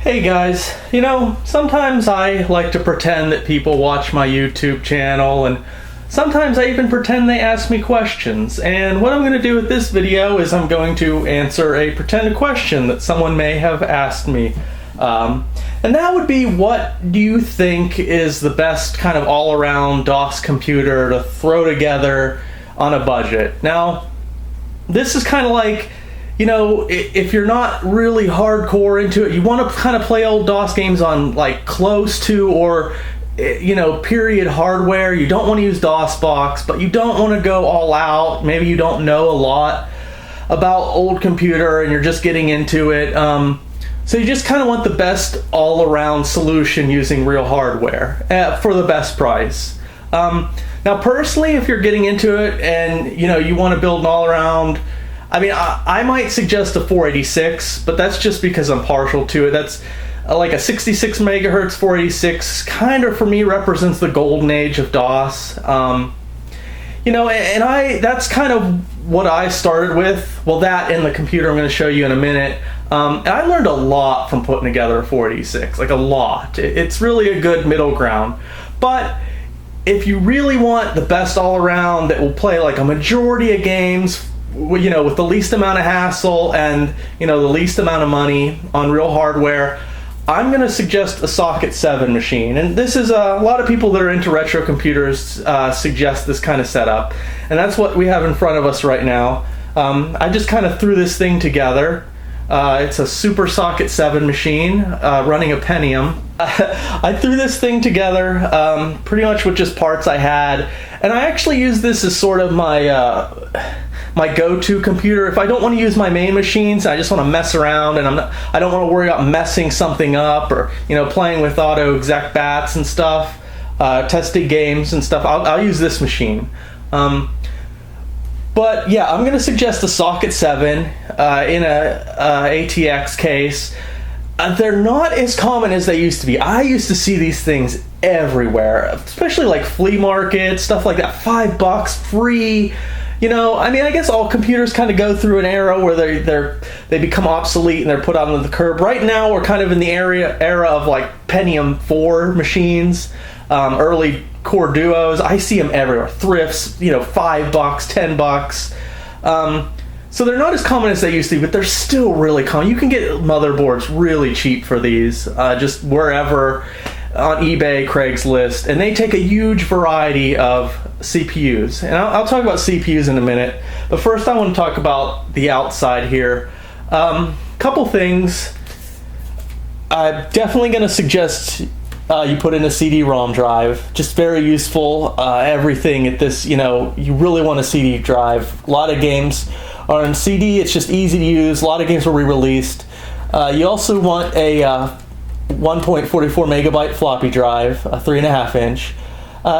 Hey guys, sometimes I like to pretend that people watch my YouTube channel, and sometimes I even pretend they ask me questions. And what I'm going to do with this video is I'm going to answer a pretend question that someone may have asked me. And that would be, what do you think is the best kind of all-around DOS computer to throw together on a budget? Now, this is kind of like, if you're not really hardcore into it, you want to kind of play old DOS games on like close to or period hardware. You don't want to use DOSBox, but you don't want to go all out. Maybe you don't know a lot about old computer and you're just getting into it. So you just kind of want the best all-around solution using real hardware for the best price. Now personally, if you're getting into it and you want to build an all-around, I might suggest a 486, but that's just because I'm partial to it. That's like a 66 megahertz 486 kind of for me represents the golden age of DOS. That's kind of what I started with. Well, that and the computer I'm going to show you in a minute. And I learned a lot from putting together a 486, like a lot. It's really a good middle ground. But if you really want the best all around that will play like a majority of games, with the least amount of hassle and the least amount of money on real hardware, I'm going to suggest a socket 7 machine. And this is a lot of people that are into retro computers suggest this kind of setup, and that's what we have in front of us right now. I just kind of threw this thing together. It's a super socket 7 machine running a Pentium. I threw this thing together pretty much with just parts I had, and I actually use this as sort of my go-to computer if I don't want to use my main machines. I just want to mess around, and I don't want to worry about messing something up or playing with auto exec bats and stuff, testing games and stuff. I'll use this machine. But yeah, I'm going to suggest a socket 7 in a ATX case. They're not as common as they used to be. I used to see these things everywhere, especially like flea markets, stuff like that. $5 free. I guess all computers kind of go through an era where they become obsolete and they're put out on the curb. Right now, we're kind of in the era of like Pentium 4 machines, early core duos. I see them everywhere. Thrifts, $5, $10. So they're not as common as they used to be, but they're still really common. You can get motherboards really cheap for these, just wherever on eBay, Craigslist, and they take a huge variety of CPUs. And I'll talk about CPUs in a minute, but first I want to talk about the outside here. Couple things. I'm definitely going to suggest you put in a CD-ROM drive. Just very useful. Everything at this, you really want a CD drive. A lot of games are in CD. It's just easy to use. A lot of games were re-released. You also want a 1.44 megabyte floppy drive, a 3.5 inch.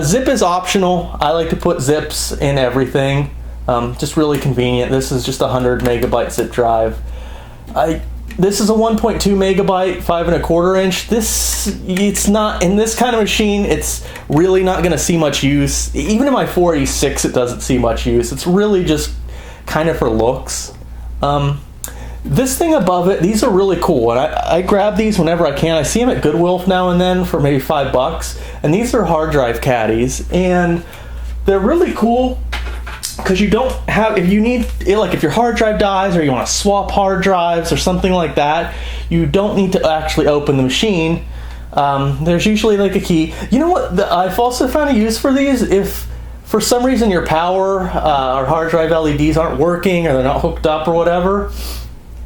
Zip is optional. I like to put zips in everything. Just really convenient. This is just a 100 megabyte zip drive. This is a 1.2 megabyte 5.25 inch. It's not in this kind of machine. It's really not going to see much use. Even in my 486, it doesn't see much use. It's really just kind of for looks. This thing above it, these are really cool, and I grab these whenever I can. I see them at Goodwill now and then for maybe $5, and these are hard drive caddies, and they're really cool because you don't have, if you need, like if your hard drive dies or you want to swap hard drives or something like that, you don't need to actually open the machine. There's usually like a key. You know what I've also found a use for these? If for some reason your power or hard drive LEDs aren't working or they're not hooked up or whatever,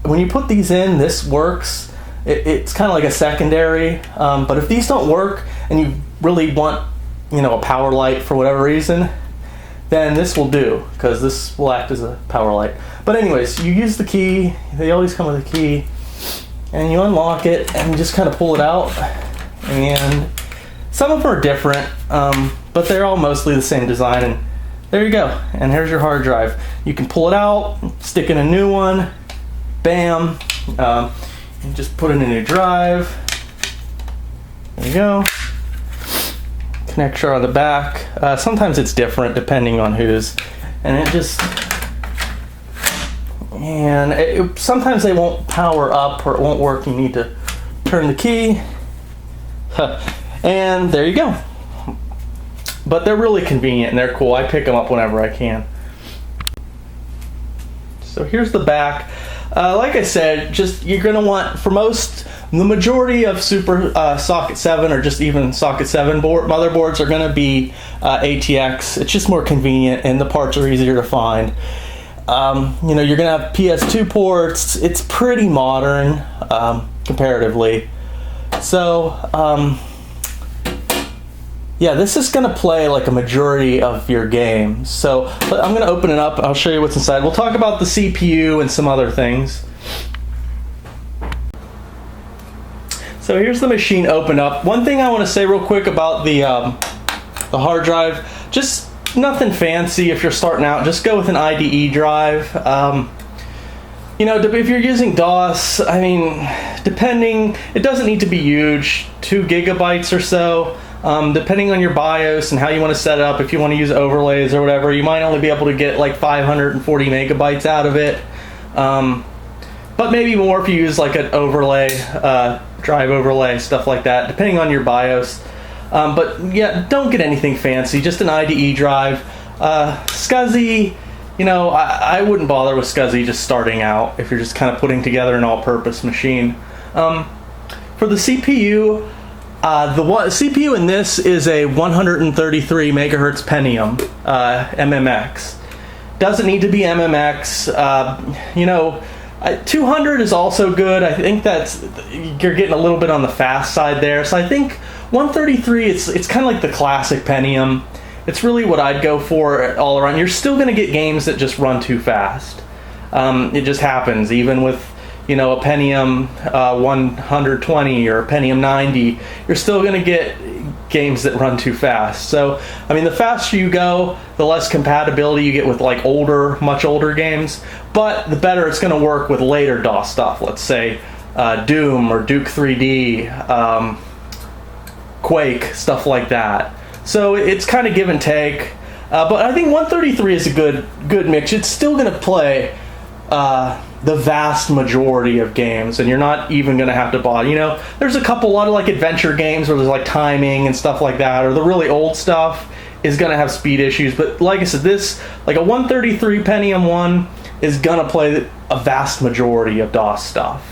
when you put these in, this works. It's kind of like a secondary, but if these don't work and you really want, a power light for whatever reason, then this will do, because this will act as a power light. But anyways, you use the key. They always come with a key, and you unlock it and you just kind of pull it out. And some of them are different, but they're all mostly the same design. And there you go. And here's your hard drive. You can pull it out, stick in a new one. Bam. You just put in a new drive. There you go. Connector on the back. Sometimes it's different depending on whose. And sometimes they won't power up or it won't work. You need to turn the key, and there you go. But they're really convenient and they're cool. I pick them up whenever I can. So here's the back. Like I said, just you're going to want, for the majority of Super Socket 7 or just even Socket 7 motherboards are going to be ATX. It's just more convenient and the parts are easier to find. You know, you're going to have PS2 ports. It's pretty modern comparatively. So, yeah, this is going to play like a majority of your games. So I'm going to open it up. I'll show you what's inside. We'll talk about the CPU and some other things. So here's the machine opened up. One thing I want to say real quick about the hard drive, just nothing fancy if you're starting out. Just go with an IDE drive. You know, if you're using DOS, I mean, depending, it doesn't need to be huge, 2 gigabytes or so. Depending on your BIOS and how you want to set it up, if you want to use overlays or whatever, you might only be able to get like 540 megabytes out of it. But maybe more if you use like an overlay, drive overlay, stuff like that, depending on your BIOS. But yeah, don't get anything fancy, just an IDE drive. SCSI, you know, I wouldn't bother with SCSI just starting out if you're just kind of putting together an all-purpose machine. For the CPU, the CPU in this is a 133 megahertz Pentium MMX. Doesn't need to be MMX. You know, 200 is also good. I think you're getting a little bit on the fast side there. So I think 133, it's kind of like the classic Pentium. It's really what I'd go for all around. You're still going to get games that just run too fast. It just happens, even with, you know, a Pentium 120 or a Pentium 90, you're still going to get games that run too fast. So, I mean, the faster you go, the less compatibility you get with like much older games, but the better it's going to work with later DOS stuff. Let's say Doom or Duke 3D, Quake, stuff like that. So it's kind of give and take. But I think 133 is a good mix. It's still going to play the vast majority of games, and you're not even going to have to buy, you know, there's a lot of like adventure games where there's like timing and stuff like that, or the really old stuff is going to have speed issues. But like I said, this, like a 133 Pentium 1 is going to play a vast majority of DOS stuff.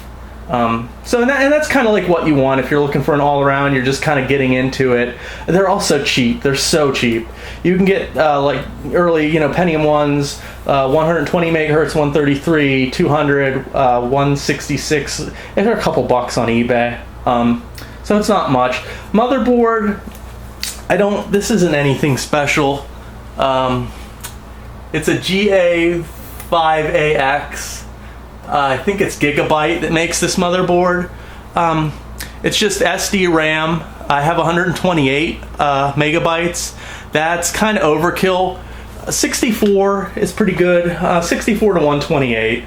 So that's kind of like what you want if you're looking for an all-around, you're just kind of getting into it. They're also cheap. They're so cheap. You can get like early, you know, Pentium 1s, 120 megahertz, 133, 200, 166. And they're a couple bucks on eBay. So it's not much. Motherboard, this isn't anything special. It's a GA5AX. I think it's Gigabyte that makes this motherboard. It's just SD RAM. I have 128 megabytes. That's kind of overkill. 64 is pretty good. 64 to 128.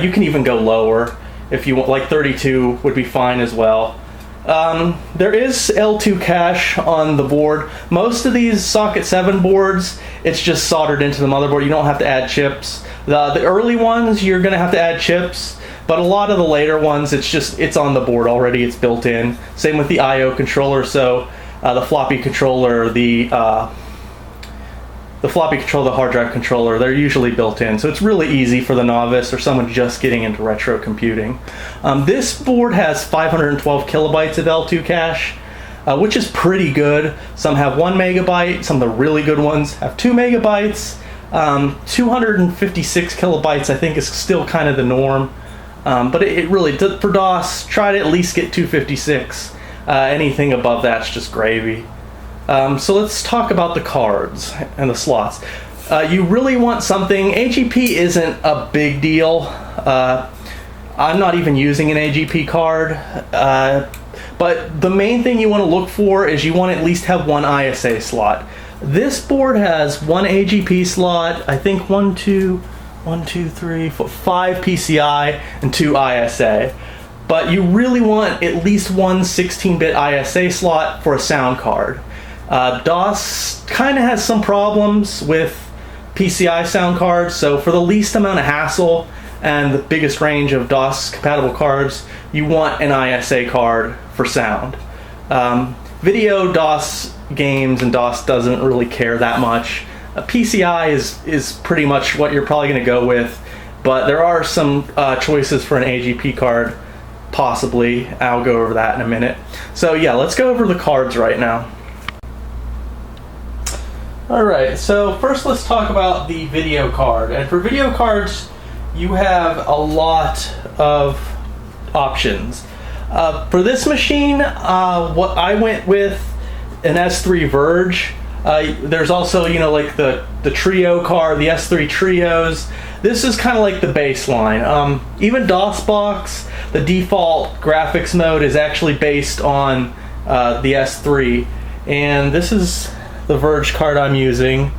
You can even go lower if you want, like 32 would be fine as well. There is L2 cache on the board. Most of these Socket 7 boards, it's just soldered into the motherboard. You don't have to add chips. The early ones, you're going to have to add chips, but a lot of the later ones, it's on the board already. It's built in. Same with the I/O controller. So the floppy controller, the floppy controller, the hard drive controller, they're usually built in. So it's really easy for the novice or someone just getting into retro computing. This board has 512 kilobytes of L2 cache, which is pretty good. Some have 1 megabyte. Some of the really good ones have 2 megabytes. 256 kilobytes I think is still kind of the norm, but it really, for DOS, try to at least get 256. Anything above that's just gravy. So let's talk about the cards and the slots. You really want something, AGP isn't a big deal. I'm not even using an AGP card, but the main thing you want to look for is you want to at least have 1 ISA slot. This board has 1 AGP slot, I think 5 PCI and 2 ISA. But you really want at least 1 16-bit ISA slot for a sound card. DOS kind of has some problems with PCI sound cards, so for the least amount of hassle, and the biggest range of DOS compatible cards, you want an ISA card for sound. Video DOS games and DOS doesn't really care that much. PCI is pretty much what you're probably going to go with, but there are some choices for an AGP card, possibly. I'll go over that in a minute. So yeah, let's go over the cards right now. Alright, so first let's talk about the video card. And for video cards, you have a lot of options. For this machine, what I went with an S3 Verge. There's also, you know, like the Trio card, the S3 Trios. This is kind of like the baseline. Even DOSBox, the default graphics mode is actually based on the S3. And this is the Verge card I'm using.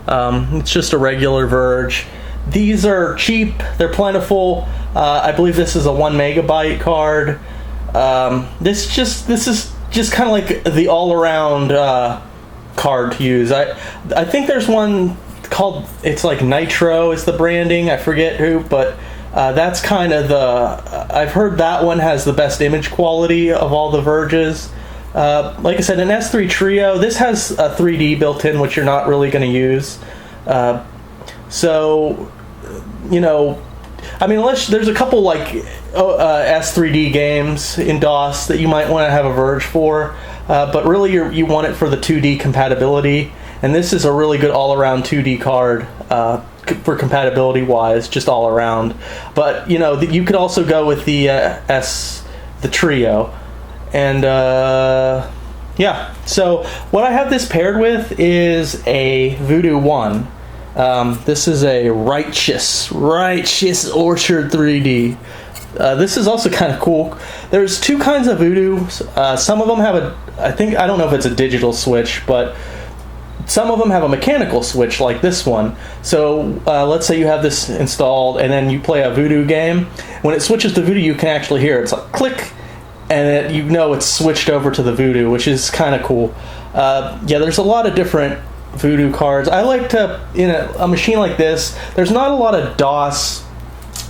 It's just a regular Verge. These are cheap, they're plentiful. I believe this is a 1 megabyte card. This is just kind of like the all-around card to use. I think there's one called, it's like Nitro is the branding, I forget who, but that's kind of I've heard that one has the best image quality of all the Verges. Like I said, an S3 Trio, this has a 3D built in, which you're not really going to use. So, you know, I mean, unless there's a couple like S3D games in DOS that you might want to have a Verge for, but really you want it for the 2D compatibility, and this is a really good all-around 2D card for compatibility wise, just all around. But you know, you could also go with the Trio. And yeah, so what I have this paired with is a Voodoo 1. This is a Righteous Orchard 3D. This is also kind of cool. There's two kinds of Voodoos. Some of them have I don't know if it's a digital switch, but some of them have a mechanical switch like this one. So let's say you have this installed and then you play a Voodoo game. When it switches to Voodoo, you can actually hear it. It's like click, and you know it's switched over to the Voodoo, which is kind of cool. Yeah, there's a lot of different Voodoo cards. I like to, in a machine like this, there's not a lot of DOS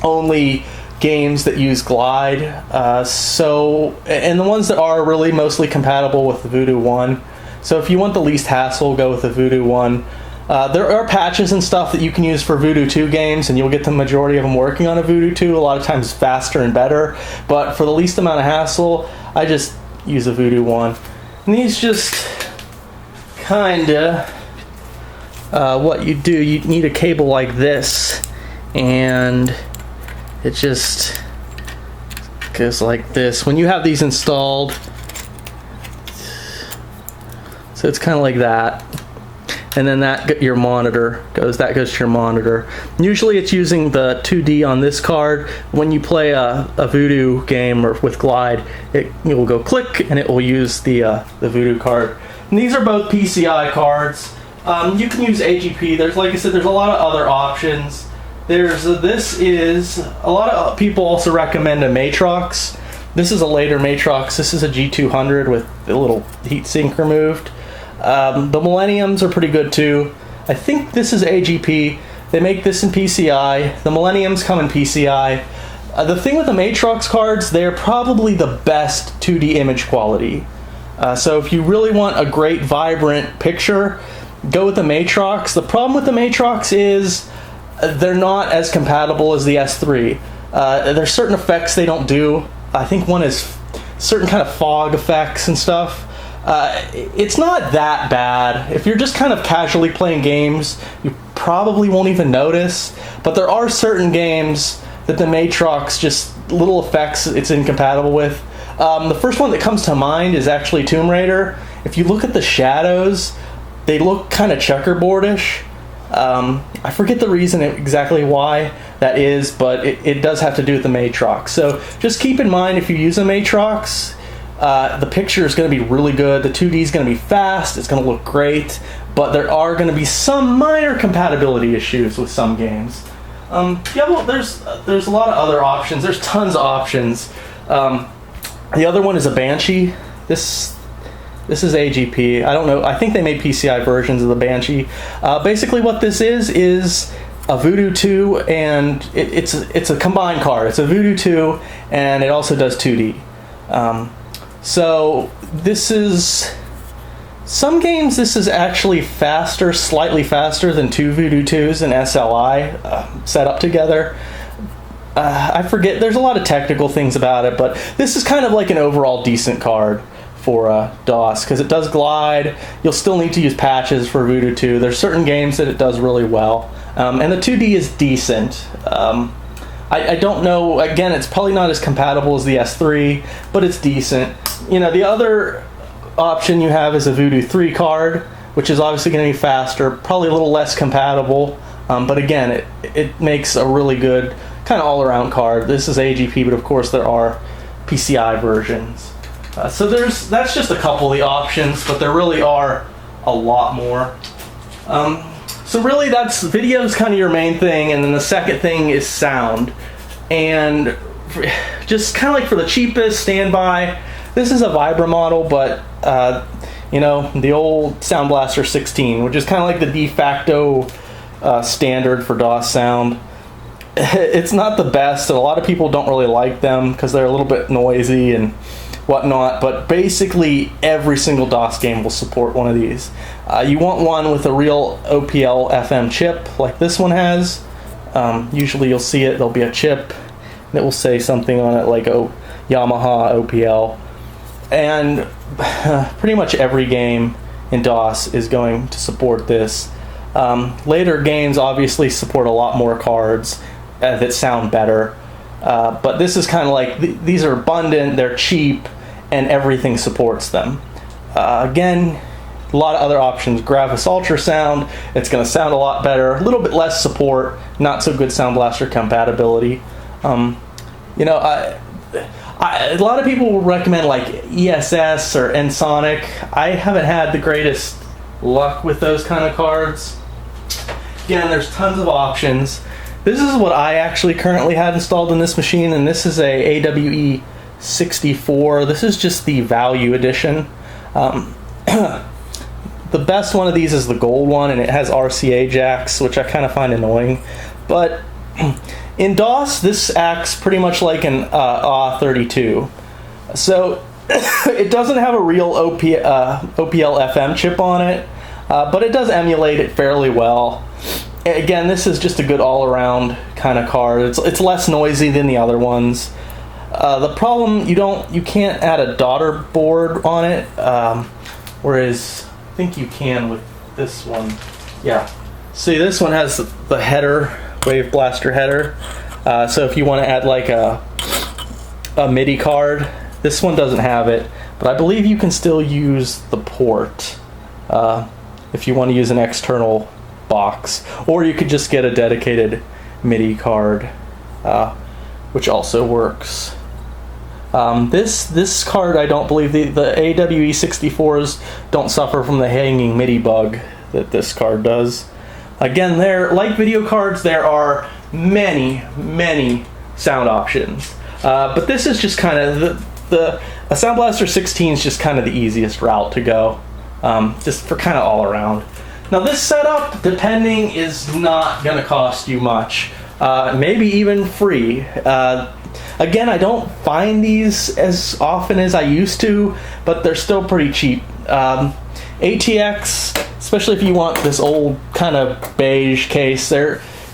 only games that use Glide, and the ones that are really mostly compatible with the Voodoo 1. So if you want the least hassle, go with the Voodoo 1. There are patches and stuff that you can use for Voodoo 2 games, and you'll get the majority of them working on a Voodoo 2, a lot of times faster and better. But for the least amount of hassle, I just use a Voodoo 1. And these just kinda, what you do, you need a cable like this, and it just goes like this. When you have these installed, so it's kind of like that. And then that goes to your monitor. Usually it's using the 2D on this card. When you play a Voodoo game or with Glide, it will go click and it will use the Voodoo card. And these are both PCI cards. You can use AGP. Like I said, there's a lot of other options. This is, a lot of people also recommend a Matrox. This is a later Matrox. This is a G200 with a little heatsink removed. The Millenniums are pretty good too. I think this is AGP. They make this in PCI. The Millenniums come in PCI. The thing with the Matrox cards, they're probably the best 2D image quality. So if you really want a great vibrant picture, go with the Matrox. The problem with the Matrox is they're not as compatible as the S3. There's certain effects they don't do. I think one is certain kind of fog effects and stuff. It's not that bad. If you're just kind of casually playing games, you probably won't even notice. But there are certain games that the Matrox, just little effects it's incompatible with. The first one that comes to mind is actually Tomb Raider. If you look at the shadows, they look kind of checkerboardish. I forget the reason exactly why that is, but it does have to do with the Matrox. So just keep in mind, if you use a Matrox, the picture is going to be really good. The 2D is going to be fast. It's going to look great. But there are going to be some minor compatibility issues with some games. Yeah, well, there's a lot of other options. There's tons of options. The other one is a Banshee. This is AGP. I don't know. I think they made PCI versions of the Banshee. Basically what this is a Voodoo 2, and it's a combined card. It's a Voodoo 2, and it also does 2D. So this is, some games this is actually faster, slightly faster than 2 Voodoo 2s and SLI set up together. I forget, there's a lot of technical things about it, but this is kind of like an overall decent card for DOS, because it does glide. You'll still need to use patches for Voodoo 2. There's certain games that it does really well. And the 2D is decent. I don't know, again, it's probably not as compatible as the S3, but it's decent. You know, the other option you have is a Voodoo 3 card, which is obviously going to be faster, probably a little less compatible, but again, it makes a really good kind of all-around card. This is AGP, but of course there are PCI versions. So that's just a couple of the options, but there really are a lot more. So really, that's video's kind of your main thing, and then the second thing is sound. And just kind of like for the cheapest standby, this is a Vibra model, but you know, the old Sound Blaster 16, which is kind of like the de facto standard for DOS sound. It's not the best, and a lot of people don't really like them because they're a little bit noisy and whatnot, but basically every single DOS game will support one of these. You want one with a real OPL FM chip like this one has. Usually you'll see it, there'll be a chip that will say something on it like Yamaha OPL, and pretty much every game in DOS is going to support this. Later games obviously support a lot more cards that sound better, but this is kind of like, these are abundant, they're cheap, and everything supports them. Again, a lot of other options. Gravis Ultrasound, it's going to sound a lot better, a little bit less support, not so good Sound Blaster compatibility. You know, a lot of people will recommend like ESS or Ensoniq. I haven't had the greatest luck with those kind of cards. Again, there's tons of options. This is what I actually currently had installed in this machine, and this is a AWE 64. This is just the value edition. The best one of these is the gold one, and it has RCA jacks, which I kind of find annoying. But in DOS, this acts pretty much like an AW32. So it doesn't have a real OPL FM chip on it, but it does emulate it fairly well. Again, this is just a good all-around kind of card. It's less noisy than the other ones. The problem, you can't add a daughter board on it, whereas I think you can with this one. Yeah. See, this one has the header, Wave Blaster header. So if you want to add like a MIDI card, this one doesn't have it, but I believe you can still use the port if you want to use an external box, or you could just get a dedicated MIDI card, which also works. This card, I don't believe the AWE 64s don't suffer from the hanging MIDI bug that this card does. Again, like video cards, there are many sound options, but this is just kind of a Sound Blaster 16 is just kind of the easiest route to go, just for kind of all around. Now this setup, depending, is not going to cost you much, maybe even free. Again, I don't find these as often as I used to, but they're still pretty cheap. ATX, especially if you want this old kind of beige case,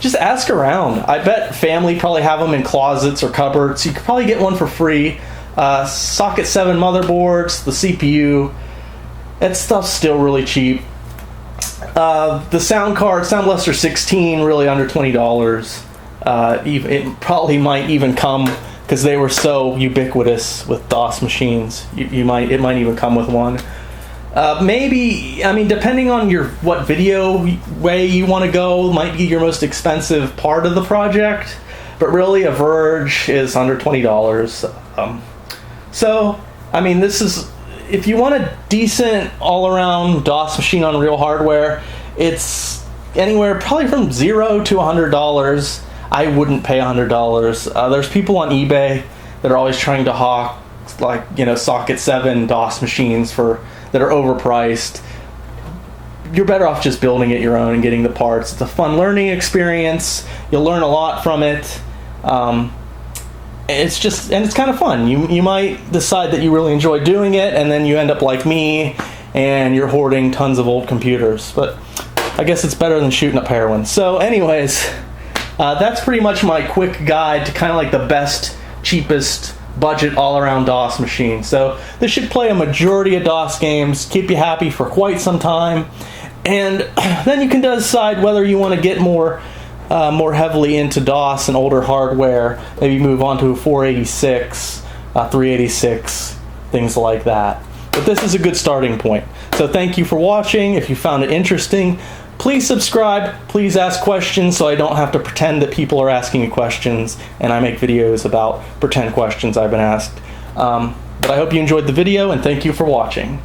just ask around. I bet family probably have them in closets or cupboards. You could probably get one for free. Socket 7 motherboards, the CPU, that stuff's still really cheap. The sound card, Sound Blaster 16, really under $20. It probably might even come, because they were so ubiquitous with DOS machines. It might even come with one. Maybe, I mean, depending on what video way you want to go, might be your most expensive part of the project. But really, a Verge is under $20. So, I mean, this is, if you want a decent all-around DOS machine on real hardware, it's anywhere probably from $0 to $100. I wouldn't pay $100. There's people on eBay that are always trying to hawk, like, Socket 7 DOS machines that are overpriced. you're better off just building it your own and getting the parts. It's a fun learning experience. You'll learn a lot from it. It's kind of fun. You might decide that you really enjoy doing it, and then you end up like me, and you're hoarding tons of old computers. But I guess it's better than shooting up heroin. So anyways, that's pretty much my quick guide to kind of like the best, cheapest, budget all-around DOS machine. So this should play a majority of DOS games, keep you happy for quite some time, and then you can decide whether you want to get more heavily into DOS and older hardware, maybe move on to a 486, 386, things like that. But this is a good starting point. So thank you for watching. If you found it interesting, please subscribe, please ask questions so I don't have to pretend that people are asking me questions and I make videos about pretend questions I've been asked. But I hope you enjoyed the video, and thank you for watching.